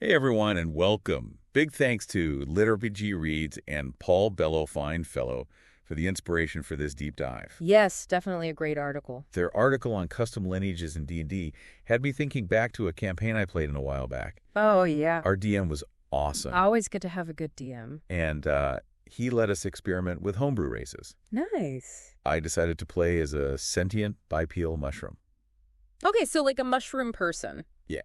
Hey everyone, and welcome. Big thanks to LitRPG Reads and Paul Bello Finefellow for the inspiration for this deep dive. Yes, definitely a great article. Their article on custom lineages in D&D had me thinking back to a campaign I played in a while back. Oh, yeah. Our DM was awesome. Always good to have a good DM. And he let us experiment with homebrew races. Nice. I decided to play as a sentient bipedal mushroom. Okay, so like a mushroom person. Yeah,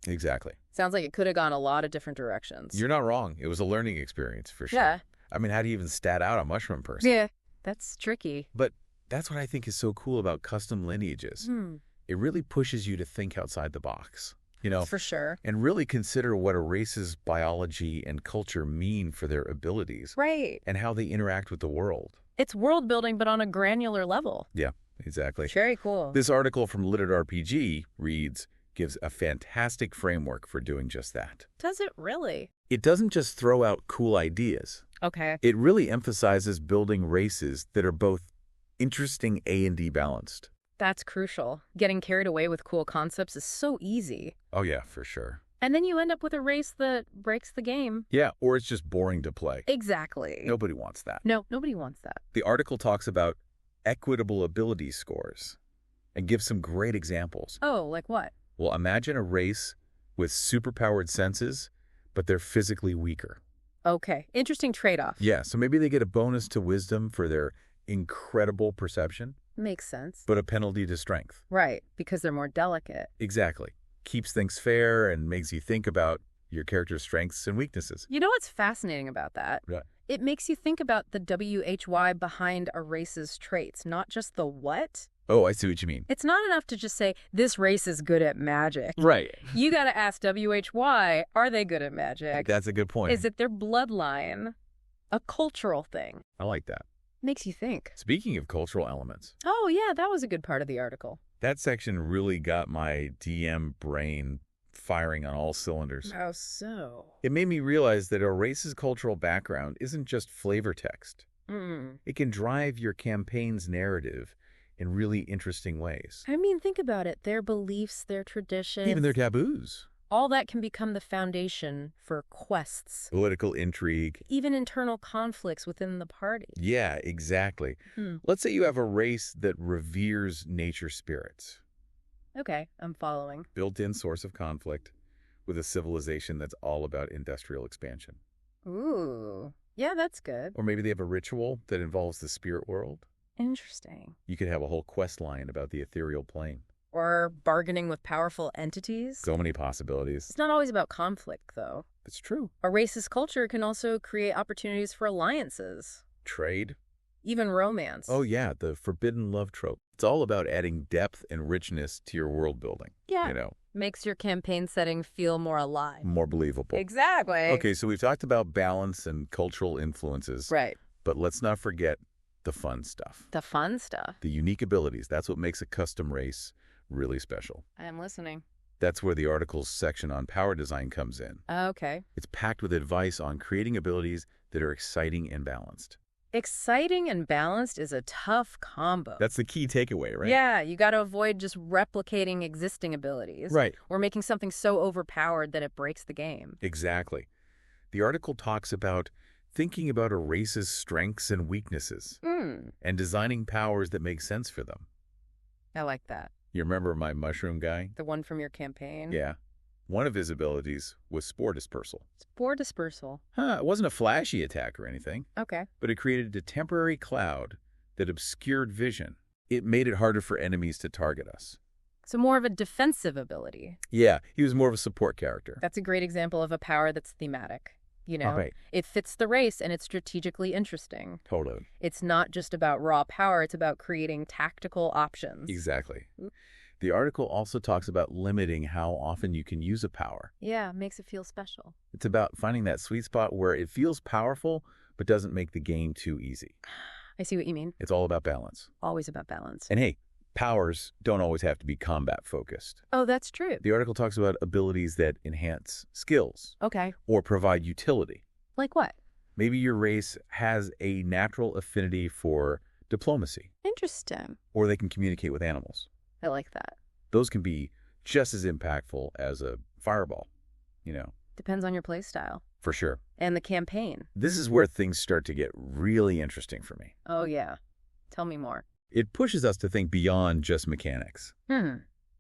exactly. Sounds like it could have gone a lot of different directions. You're not wrong. It was a learning experience for sure. Yeah. I mean, how do you even stat out a mushroom person? Yeah, that's tricky. But that's what I think is so cool about custom lineages. It really pushes you to think outside the box, For sure. and really consider what a race's biology and culture mean for their abilities. Right. And how they interact with the world. It's world building, but on a granular level. Yeah, exactly. Very cool. This article from LitRPG Reads gives a fantastic framework for doing just that. Does it really? It doesn't just throw out cool ideas. Okay. It really emphasizes building races that are both interesting and balanced. That's crucial. Getting carried away with cool concepts is so easy. Oh yeah, for sure. And then you end up with a race that breaks the game. Yeah, or it's just boring to play. Exactly. Nobody wants that. No, nobody wants that. The article talks about equitable ability scores and gives some great examples. Oh, like what? Well, imagine a race with superpowered senses, but they're physically weaker. Okay. Interesting trade-off. Yeah, so maybe they get a bonus to wisdom for their incredible perception, Makes sense. but a penalty to strength. Right, because they're more delicate. Exactly. Keeps things fair and makes you think about your character's strengths and weaknesses. You know what's fascinating about that? Right. It makes you think about the WHY behind a race's traits, not just the what. Oh, I see what you mean. It's not enough to just say, this race is good at magic. Right. You got to ask WHY, are they good at magic? That's a good point. Is it their bloodline? A cultural thing. I like that. Makes you think. Speaking of cultural elements, Oh, yeah, that was a good part of the article. that section really got my DM brain firing on all cylinders. How so? It made me realize that a race's cultural background isn't just flavor text. It can drive your campaign's narrative in really interesting ways. I mean, think about it. Their beliefs, their traditions. Even their taboos. All that can become the foundation for quests. Political intrigue. Even internal conflicts within the party. Yeah, exactly. Let's say you have a race that reveres nature spirits. Okay, I'm following. Built-in source of conflict with a civilization that's all about industrial expansion. Ooh, yeah, that's good. Or maybe they have a ritual that involves the spirit world. Interesting. You could have a whole quest line about the ethereal plane. Or bargaining with powerful entities. So many possibilities. It's not always about conflict, though. It's true. A race's culture can also create opportunities for alliances. Trade. Even romance. Oh yeah, the forbidden love trope. It's all about adding depth and richness to your world building. Yeah. Makes your campaign setting feel more alive. More believable. Exactly. Okay, so we've talked about balance and cultural influences. Right. But let's not forget the fun stuff. The fun stuff. The unique abilities. That's what makes a custom race really special. I'm listening. That's where the article's section on power design comes in. Okay. It's packed with advice on creating abilities that are exciting and balanced. Exciting and balanced is a tough combo. That's the key takeaway, right? Yeah, you got to avoid just replicating existing abilities. Right. Or making something so overpowered that it breaks the game. Exactly. The article talks about thinking about a race's strengths and weaknesses and designing powers that make sense for them. I like that. You remember my mushroom guy? The one from your campaign? Yeah. One of his abilities was spore dispersal. Spore dispersal. It wasn't a flashy attack or anything, Okay. but it created a temporary cloud that obscured vision. It made it harder for enemies to target us. So more of a defensive ability. Yeah, he was more of a support character. That's a great example of a power that's thematic. Right. It fits the race and it's strategically interesting. Totally. It's not just about raw power, it's about creating tactical options. Exactly. The article also talks about limiting how often you can use a power. Yeah, makes it feel special. It's about finding that sweet spot where it feels powerful, but doesn't make the game too easy. I see what you mean. It's all about balance. Always about balance. And hey, powers don't always have to be combat focused. Oh, that's true. The article talks about abilities that enhance skills Okay. or provide utility. Like what? Maybe your race has a natural affinity for diplomacy, Interesting. or they can communicate with animals. I like that. Those can be just as impactful as a fireball, Depends on your playstyle. For sure. And the campaign. This is where things start to get really interesting for me. Oh, yeah. Tell me more. It pushes us to think beyond just mechanics Hmm.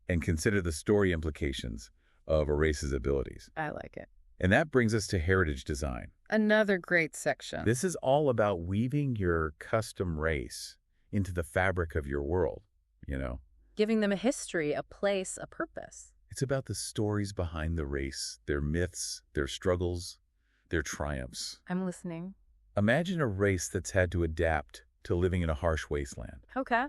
and consider the story implications of a race's abilities. I like it. And that brings us to heritage design. Another great section. This is all about weaving your custom race into the fabric of your world, you know? Giving them a history, a place, a purpose. It's about the stories behind the race, their myths, their struggles, their triumphs. I'm listening. Imagine a race that's had to adapt to living in a harsh wasteland. Okay.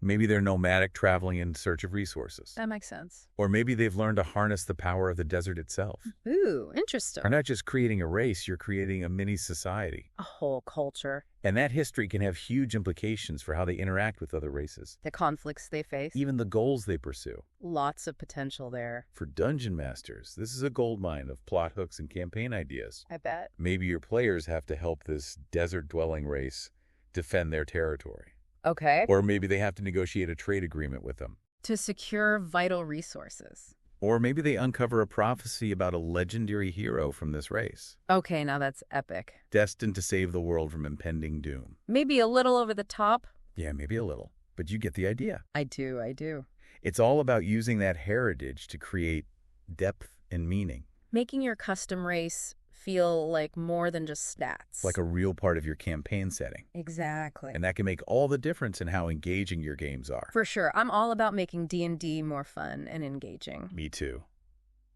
Maybe they're nomadic, traveling in search of resources. That makes sense. Or maybe they've learned to harness the power of the desert itself. Ooh, interesting. You're not just creating a race, you're creating a mini society. A whole culture. And that history can have huge implications for how they interact with other races. The conflicts they face. Even the goals they pursue. Lots of potential there. For dungeon masters, this is a goldmine of plot hooks and campaign ideas. I bet. Maybe your players have to help this desert-dwelling race defend their territory. Okay. Or maybe they have to negotiate a trade agreement with them. To secure vital resources. Or maybe they uncover a prophecy about a legendary hero from this race, Okay, now that's epic. destined to save the world from impending doom. Maybe a little over the top. Yeah, maybe a little, but you get the idea. I do. It's all about using that heritage to create depth and meaning, Making your custom race feel like more than just stats. like a real part of your campaign setting. Exactly. And that can make all the difference in how engaging your games are. For sure. I'm all about making D&D more fun and engaging. Me too.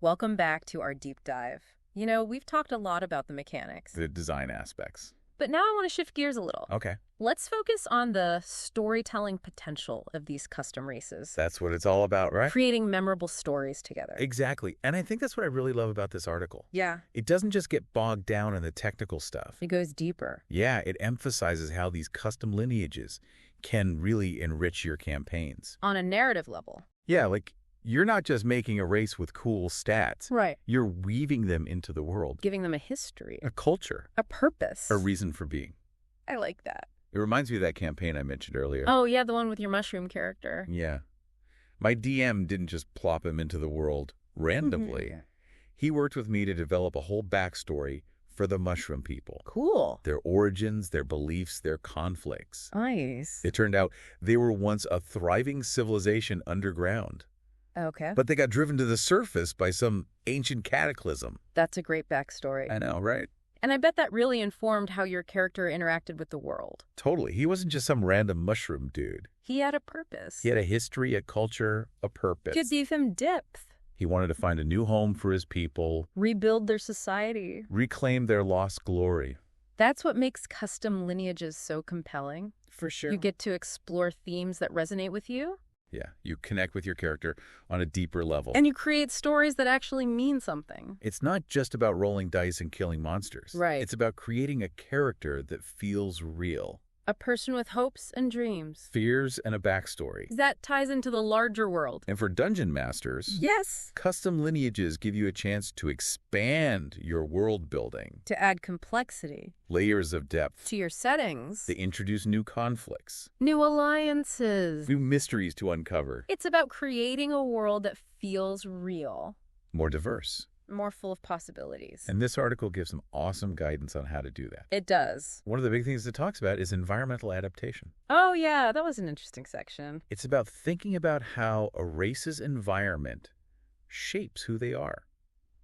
Welcome back to our deep dive. You know, we've talked a lot about the mechanics, The design aspects. but now I want to shift gears a little. Okay. Let's focus on the storytelling potential of these custom races. That's what it's all about, right? Creating memorable stories together. Exactly. And I think that's what I really love about this article. Yeah. It doesn't just get bogged down in the technical stuff. It goes deeper. Yeah, it emphasizes how these custom lineages can really enrich your campaigns. On a narrative level. Yeah, like you're not just making a race with cool stats. Right. You're weaving them into the world. Giving them a history. A culture. A purpose. A reason for being. I like that. It reminds me of that campaign I mentioned earlier. Oh, yeah, the one with your mushroom character. Yeah. My DM didn't just plop him into the world randomly. He worked with me to develop a whole backstory for the mushroom people. Cool. Their origins, their beliefs, their conflicts. Nice. It turned out they were once a thriving civilization underground, Okay. but they got driven to the surface by some ancient cataclysm. That's a great backstory. I know, right? And I bet that really informed how your character interacted with the world. Totally. He wasn't just some random mushroom dude. He had a purpose. He had a history, a culture, a purpose. Could give him depth. He wanted to find a new home for his people, Rebuild their society. reclaim their lost glory. That's what makes custom lineages so compelling. For sure. You get to explore themes that resonate with you. Yeah, you connect with your character on a deeper level. And you create stories that actually mean something. It's not just about rolling dice and killing monsters. Right. It's about creating a character that feels real. A person with hopes and dreams. Fears and a backstory. That ties into the larger world. And for dungeon masters, Yes. custom lineages give you a chance to expand your world building. To add complexity Layers of depth. to your settings. They introduce new conflicts, New alliances. new mysteries to uncover, It's about creating a world that feels real, more diverse. more full of possibilities. And this article gives some awesome guidance on how to do that. It does. One of the big things it talks about is environmental adaptation. Oh, yeah, that was an interesting section. It's about thinking about how a race's environment shapes who they are,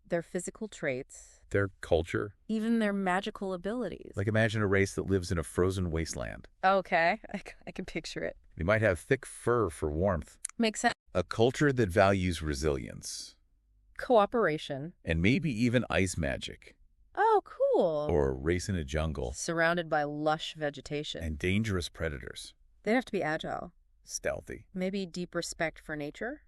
Their physical traits, their culture. even their magical abilities. Like imagine a race that lives in a frozen wasteland. Okay, I can picture it. They might have thick fur for warmth, Makes sense. a culture that values resilience, Cooperation. and maybe even ice magic, Oh, cool. or a race in a jungle, Surrounded by lush vegetation. and dangerous predators, They'd have to be agile. stealthy. Maybe deep respect for nature.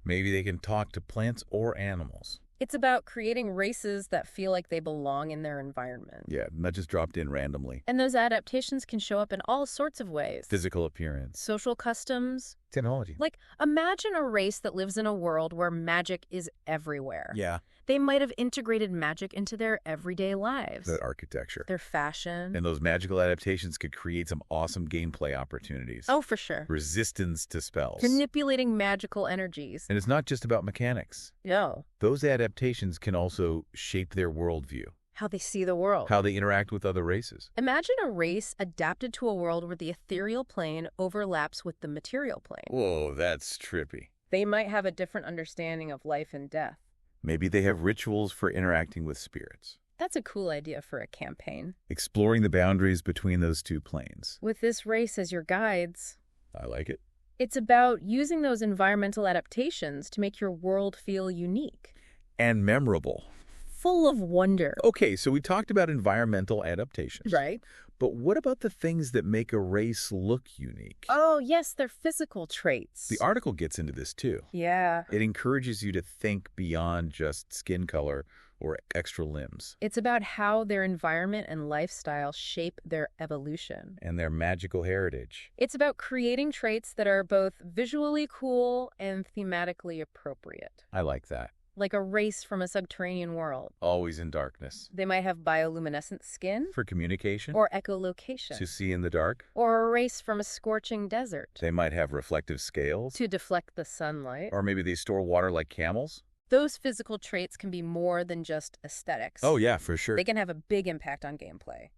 Maybe they can talk to plants or animals. It's about creating races that feel like they belong in their environment. Yeah, not just dropped in randomly. And those adaptations can show up in all sorts of ways. Physical appearance, Social customs, Technology. Like, imagine a race that lives in a world where magic is everywhere. Yeah. They might have integrated magic into their everyday lives. The architecture. Their fashion. And those magical adaptations could create some awesome gameplay opportunities. Oh, for sure. Resistance to spells. Manipulating magical energies. And it's not just about mechanics. No. Those adaptations can also shape their worldview. How they see the world. How they interact with other races. Imagine a race adapted to a world where the ethereal plane overlaps with the material plane. Whoa, that's trippy. They might have a different understanding of life and death. Maybe they have rituals for interacting with spirits. That's a cool idea for a campaign. Exploring the boundaries between those two planes. With this race as your guides, I like it. it's about using those environmental adaptations to make your world feel unique. And memorable. Full of wonder. Okay, so we talked about environmental adaptations. Right? But what about the things that make a race look unique? Oh, yes, they're physical traits. The article gets into this too. Yeah. It encourages you to think beyond just skin color or extra limbs. It's about how their environment and lifestyle shape their evolution. And their magical heritage. It's about creating traits that are both visually cool and thematically appropriate. I like that. Like a race from a subterranean world. Always in darkness. They might have bioluminescent skin. For communication. Or echolocation. To see in the dark. Or a race from a scorching desert. They might have reflective scales. To deflect the sunlight. Or maybe they store water like camels. Those physical traits can be more than just aesthetics. Oh yeah, for sure. They can have a big impact on gameplay.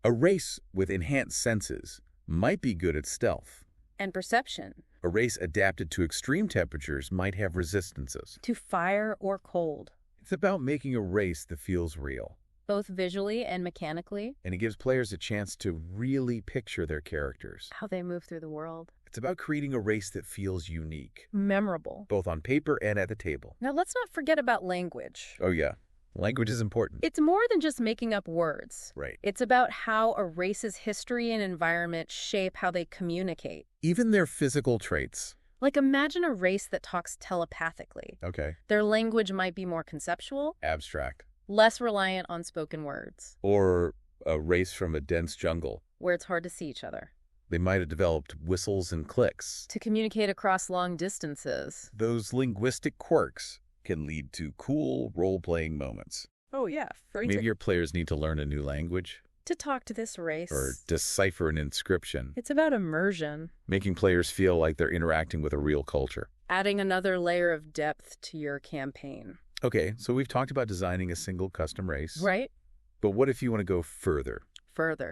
A race with enhanced senses might be good at stealth. And perception. A race adapted to extreme temperatures might have resistances. To fire or cold. It's about making a race that feels real. Both visually and mechanically. And it gives players a chance to really picture their characters. How they move through the world. It's about creating a race that feels unique. Memorable. Both on paper and at the table. Now let's not forget about language. Oh yeah. Language is important. It's more than just making up words. Right. It's about how a race's history and environment shape how they communicate. Even their physical traits. Like imagine a race that talks telepathically. Okay. Their language might be more conceptual. Abstract. Less reliant on spoken words. Or a race from a dense jungle. Where it's hard to see each other. They might have developed whistles and clicks. To communicate across long distances. Those linguistic quirks can lead to cool role-playing moments. Oh, yeah. Maybe your players need to learn a new language. To talk to this race. Or decipher an inscription. It's about immersion. Making players feel like they're interacting with a real culture. Adding another layer of depth to your campaign. Okay, so we've talked about designing a single custom race. Right? But what if you want to go further?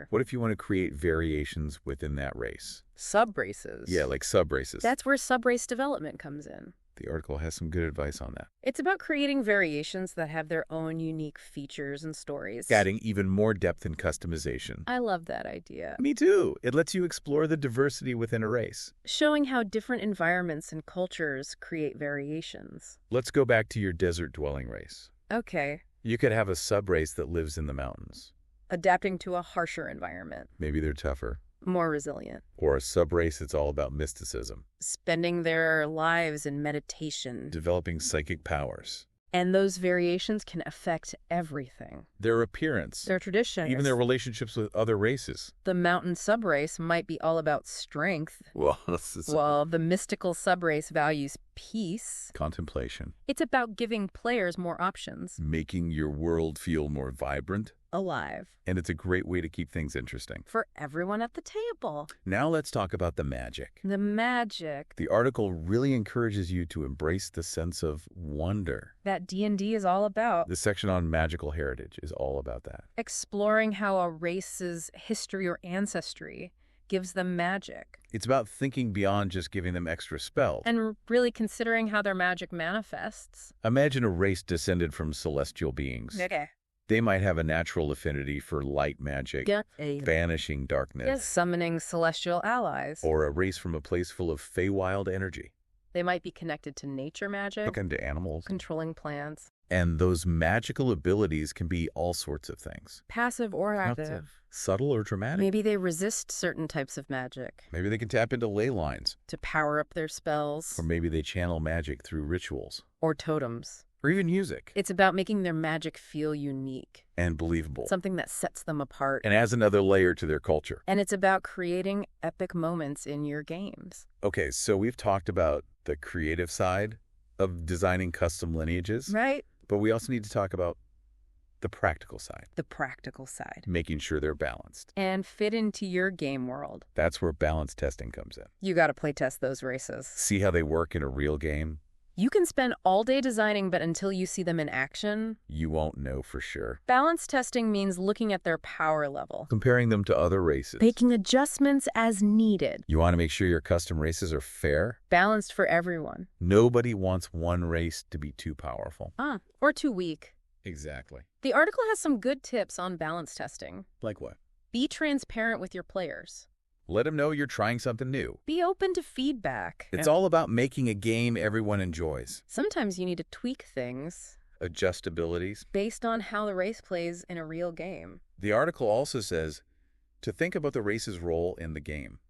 What if you want to create variations within that race? Sub-races. Yeah, like sub-races. That's where sub-race development comes in. The article has some good advice on that. It's about creating variations that have their own unique features and stories. Adding even more depth and customization. I love that idea. Me too. It lets you explore the diversity within a race. Showing how different environments and cultures create variations. Let's go back to your desert-dwelling race. Okay. You could have a sub-race that lives in the mountains. Adapting to a harsher environment. Maybe they're tougher. More resilient. Or a sub-race that's all about mysticism. Spending their lives in meditation. Developing psychic powers. And those variations can affect everything. Their appearance. Their traditions. Even their relationships with other races. The mountain subrace might be all about strength. Well, While the mystical subrace values peace. Contemplation. It's about giving players more options. Making your world feel more vibrant. Alive. And it's a great way to keep things interesting. For everyone at the table. Now let's talk about the magic. The magic. The article really encourages you to embrace the sense of wonder. That D&D is all about. The section on magical heritage is all about that. Exploring how a race's history or ancestry gives them magic. It's about thinking beyond just giving them extra spells. And really considering how their magic manifests. Imagine a race descended from celestial beings. Okay. They might have a natural affinity for light magic, banishing darkness. Yes, summoning celestial allies. Or a race from a place full of Feywild energy. They might be connected to nature magic. Looking to animals. Controlling plants. And those magical abilities can be all sorts of things. Passive or active. Subtle or dramatic. Maybe they resist certain types of magic. Maybe they can tap into ley lines. To power up their spells. Or maybe they channel magic through rituals. Or totems. or even music. It's about making their magic feel unique. And believable. Something that sets them apart. And adds another layer to their culture. And it's about creating epic moments in your games. Okay, so we've talked about the creative side of designing custom lineages. Right? But we also need to talk about the practical side. The practical side. Making sure they're balanced. And fit into your game world. That's where balance testing comes in. You gotta play test those races. See how they work in a real game. You can spend all day designing, but until you see them in action, you won't know for sure. Balance testing means looking at their power level. Comparing them to other races. Making adjustments as needed. You want to make sure your custom races are fair. Balanced for everyone. Nobody wants one race to be too powerful. Or too weak. Exactly. The article has some good tips on balance testing. Like what? Be transparent with your players. Let them know you're trying something new. Be open to feedback. It's all about making a game everyone enjoys. Sometimes you need to tweak things. Adjustabilities. Based on how the race plays in a real game. The article also says to think about the race's role in the game.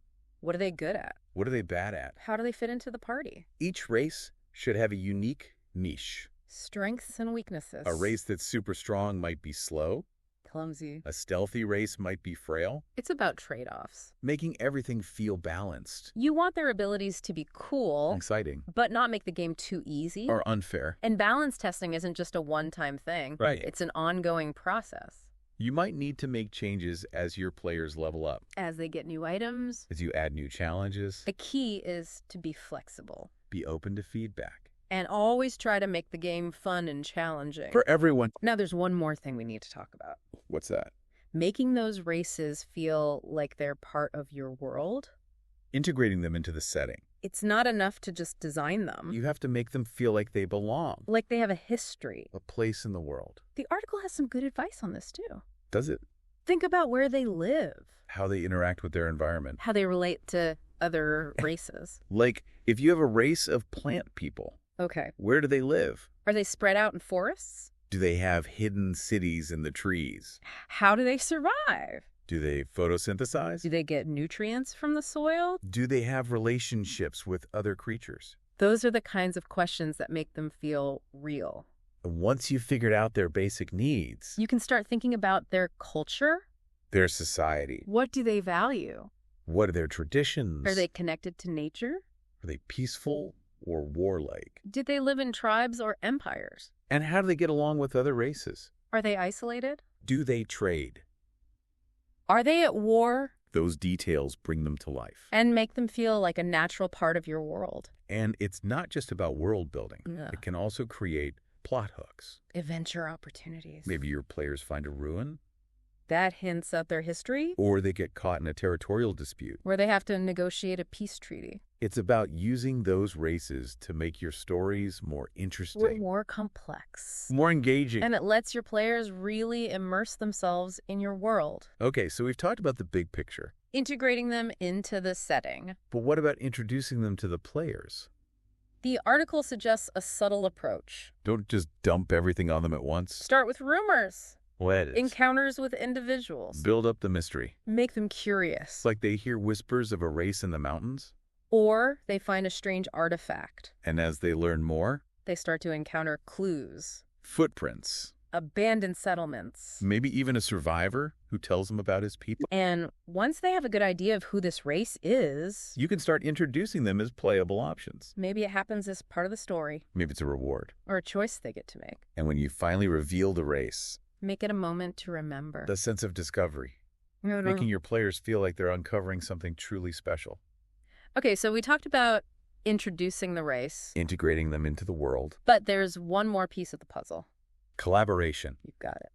What are they good at? What are they bad at? How do they fit into the party? Each race should have a unique niche. Strengths and weaknesses. A race that's super strong might be slow. Clumsy. A stealthy race might be frail. It's about trade-offs. Making everything feel balanced. You want their abilities to be cool. Exciting. But not make the game too easy. Or unfair. And balance testing isn't just a one-time thing. Right. It's an ongoing process. You might need to make changes as your players level up. As they get new items. As you add new challenges. The key is to be flexible. Be open to feedback. And always try to make the game fun and challenging. For everyone. Now there's one more thing we need to talk about. What's that? Making those races feel like they're part of your world. Integrating them into the setting. It's not enough to just design them. You have to make them feel like they belong. Like they have a history. A place in the world. The article has some good advice on this too. Does it? Think about where they live. How they interact with their environment. How they relate to other races. Like, if you have a race of plant people. Okay. Where do they live? Are they spread out in forests? Do they have hidden cities in the trees? How do they survive? Do they photosynthesize? Do they get nutrients from the soil? Do they have relationships with other creatures? Those are the kinds of questions that make them feel real. Once you've figured out their basic needs, you can start thinking about their culture. Their society. What do they value? What are their traditions? Are they connected to nature? Are they peaceful or warlike? Did they live in tribes or empires? And how do they get along with other races? Are they isolated? Do they trade? Are they at war? Those details bring them to life. And make them feel like a natural part of your world. And it's not just about world building. Yeah. It can also create plot hooks. Adventure opportunities. Maybe your players find a ruin. That hints at their history. Or they get caught in a territorial dispute. Where they have to negotiate a peace treaty. It's about using those races to make your stories more interesting. More complex. More engaging. And it lets your players really immerse themselves in your world. Okay, so we've talked about the big picture. Integrating them into the setting. But what about introducing them to the players? The article suggests a subtle approach. Don't just dump everything on them at once. Start with rumors. What? Encounters with individuals. Build up the mystery. Make them curious. Like they hear whispers of a race in the mountains. Or they find a strange artifact. And as they learn more, they start to encounter clues. Footprints. Abandoned settlements. Maybe even a survivor who tells them about his people. And once they have a good idea of who this race is, you can start introducing them as playable options. Maybe it happens as part of the story. Maybe it's a reward. Or a choice they get to make. And when you finally reveal the race, make it a moment to remember. The sense of discovery. Making your players feel like they're uncovering something truly special. Okay, so we talked about introducing the race. Integrating them into the world. But there's one more piece of the puzzle. Collaboration. You've got it.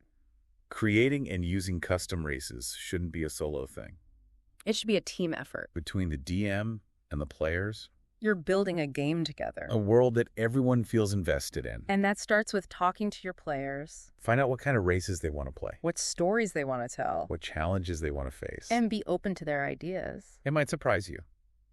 Creating and using custom races shouldn't be a solo thing. It should be a team effort. Between the DM and the players. You're building a game together. A world that everyone feels invested in. And that starts with talking to your players. Find out what kind of races they want to play. What stories they want to tell. What challenges they want to face. And be open to their ideas. It might surprise you.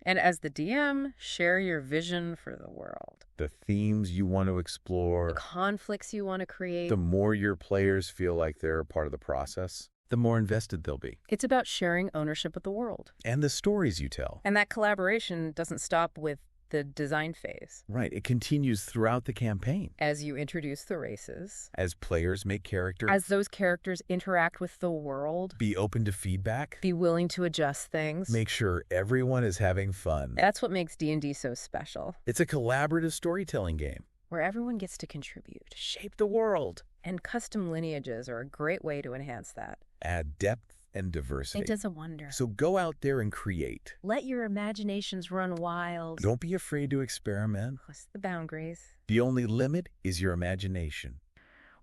And as the DM, share your vision for the world. The themes you want to explore. The conflicts you want to create. The more your players feel like they're a part of the process, the more invested they'll be. It's about sharing ownership of the world. And the stories you tell. And that collaboration doesn't stop with the design phase. Right. It continues throughout the campaign. As you introduce the races. As players make characters. As those characters interact with the world. Be open to feedback. Be willing to adjust things. Make sure everyone is having fun. That's what makes D&D so special. It's a collaborative storytelling game. Where everyone gets to contribute. Shape the world. And custom lineages are a great way to enhance that. Add depth and diversity. It does a wonder. So go out there and create. Let your imaginations run wild. Don't be afraid to experiment. Push the boundaries. The only limit is your imagination.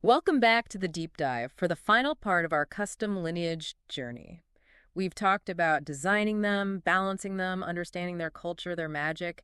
Welcome back to the deep dive for the final part of our custom lineage journey. We've talked about designing them, balancing them, understanding their culture, their magic.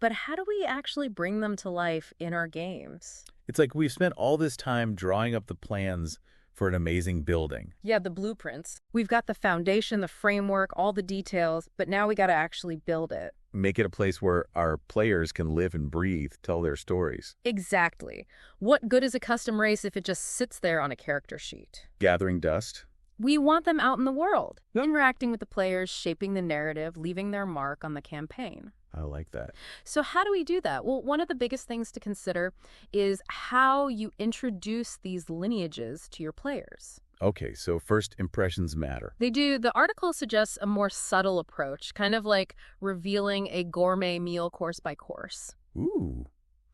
But how do we actually bring them to life in our games? It's like we've spent all this time drawing up the plans for an amazing building. Yeah, the blueprints. We've got the foundation, the framework, all the details, but now we got to actually build it. Make it a place where our players can live and breathe, tell their stories. Exactly. What good is a custom race if it just sits there on a character sheet? Gathering dust. We want them out in the world, interacting with the players, shaping the narrative, leaving their mark on the campaign. I like that. So how do we do that? Well, one of the biggest things to consider is how you introduce these lineages to your players. Okay, so first impressions matter. They do. The article suggests a more subtle approach, kind of like revealing a gourmet meal course by course. Ooh,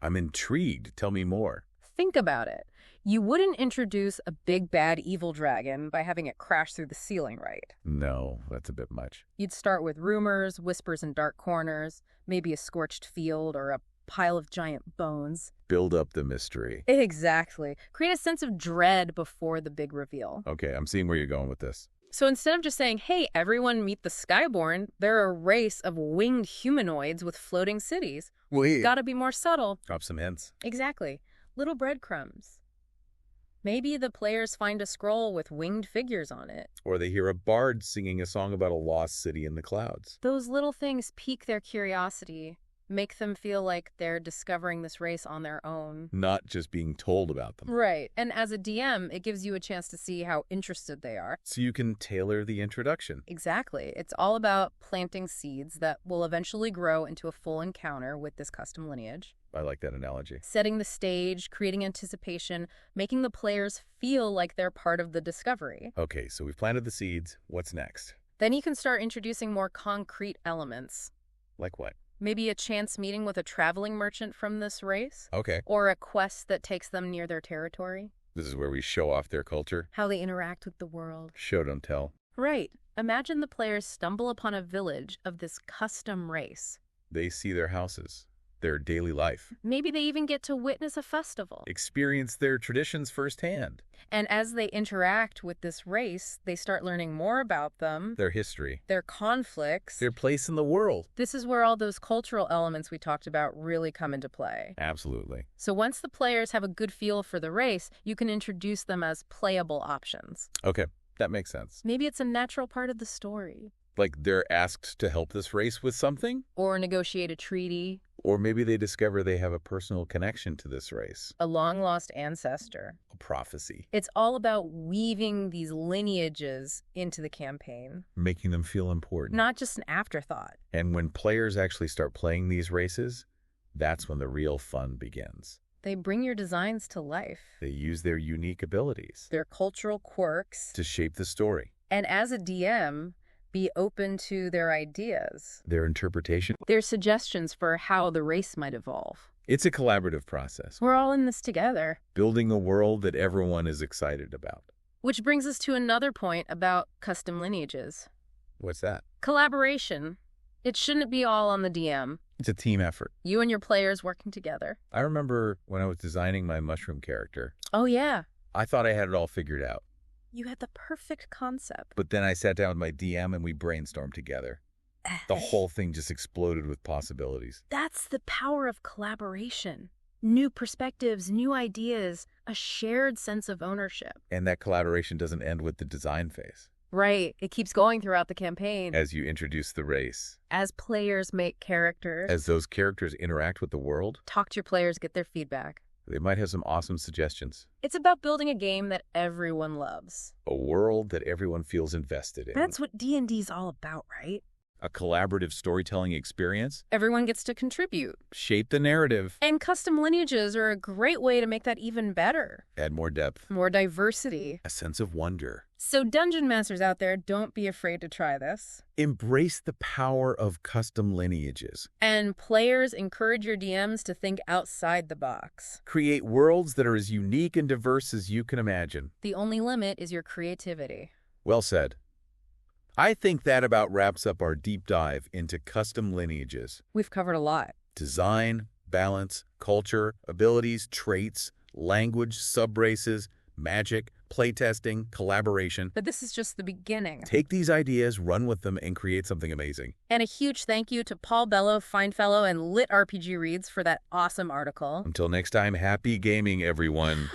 I'm intrigued. Tell me more. Think about it. You wouldn't introduce a big bad evil dragon by having it crash through the ceiling, right? No, that's a bit much. You'd start with rumors, whispers in dark corners, maybe a scorched field or a pile of giant bones. Build up the mystery. Exactly. Create a sense of dread before the big reveal. Okay, I'm seeing where you're going with this. So instead of just saying, hey, everyone meet the Skyborn, they're a race of winged humanoids with floating cities. Wait. Gotta be more subtle. Drop some hints. Exactly. Little breadcrumbs. Maybe the players find a scroll with winged figures on it. Or they hear a bard singing a song about a lost city in the clouds. Those little things pique their curiosity, make them feel like they're discovering this race on their own. Not just being told about them. Right. And as a DM, it gives you a chance to see how interested they are. So you can tailor the introduction. Exactly. It's all about planting seeds that will eventually grow into a full encounter with this custom lineage. I like that analogy. Setting the stage, creating anticipation, making the players feel like they're part of the discovery. Okay, so we've planted the seeds. What's next? Then you can start introducing more concrete elements. Like what? Maybe a chance meeting with a traveling merchant from this race. Okay. Or a quest that takes them near their territory. This is where we show off their culture. How they interact with the world. Show, don't tell. Right. Imagine the players stumble upon a village of this custom race. They see their houses, their daily life. Maybe they even get to witness a festival. Experience their traditions firsthand. And as they interact with this race, they start learning more about them, Their history. their conflicts. Their place in the world. This is where all those cultural elements we talked about really come into play. Absolutely. So once the players have a good feel for the race, you can introduce them as playable options. Okay, that makes sense. Maybe it's a natural part of the story. Like they're asked to help this race with something? Or negotiate a treaty. Or maybe they discover they have a personal connection to this race. A long-lost ancestor. A prophecy. It's all about weaving these lineages into the campaign. Making them feel important. Not just an afterthought. And when players actually start playing these races, that's when the real fun begins. They bring your designs to life. They use their unique abilities. Their cultural quirks. To shape the story. And as a DM, be open to their ideas. Their interpretation. Their suggestions for how the race might evolve. It's a collaborative process. We're all in this together. Building a world that everyone is excited about. Which brings us to another point about custom lineages. What's that? Collaboration. It shouldn't be all on the DM. It's a team effort. You and your players working together. I remember when I was designing my mushroom character, Oh, yeah. I thought I had it all figured out. You had the perfect concept. But then I sat down with my DM and we brainstormed together. The whole thing just exploded with possibilities. That's the power of collaboration. New perspectives, new ideas, a shared sense of ownership. And that collaboration doesn't end with the design phase. Right. It keeps going throughout the campaign. As you introduce the race. As players make characters. As those characters interact with the world. Talk to your players, get their feedback. They might have some awesome suggestions. It's about building a game that everyone loves. A world that everyone feels invested in. That's what D&D's all about, right? A collaborative storytelling experience? Everyone gets to contribute. Shape the narrative. And custom lineages are a great way to make that even better. Add more depth. More diversity. A sense of wonder. So dungeon masters out there, don't be afraid to try this. Embrace the power of custom lineages. And players, encourage your DMs to think outside the box. Create worlds that are as unique and diverse as you can imagine. The only limit is your creativity. Well said. I think that about wraps up our deep dive into custom lineages. We've covered a lot. Design, balance, culture, abilities, traits, language, subraces, magic, playtesting, collaboration. But this is just the beginning. Take these ideas, run with them, and create something amazing. And a huge thank you to Paul Bello, Finefellow, and LitRPG Reads for that awesome article. Until next time, happy gaming, everyone.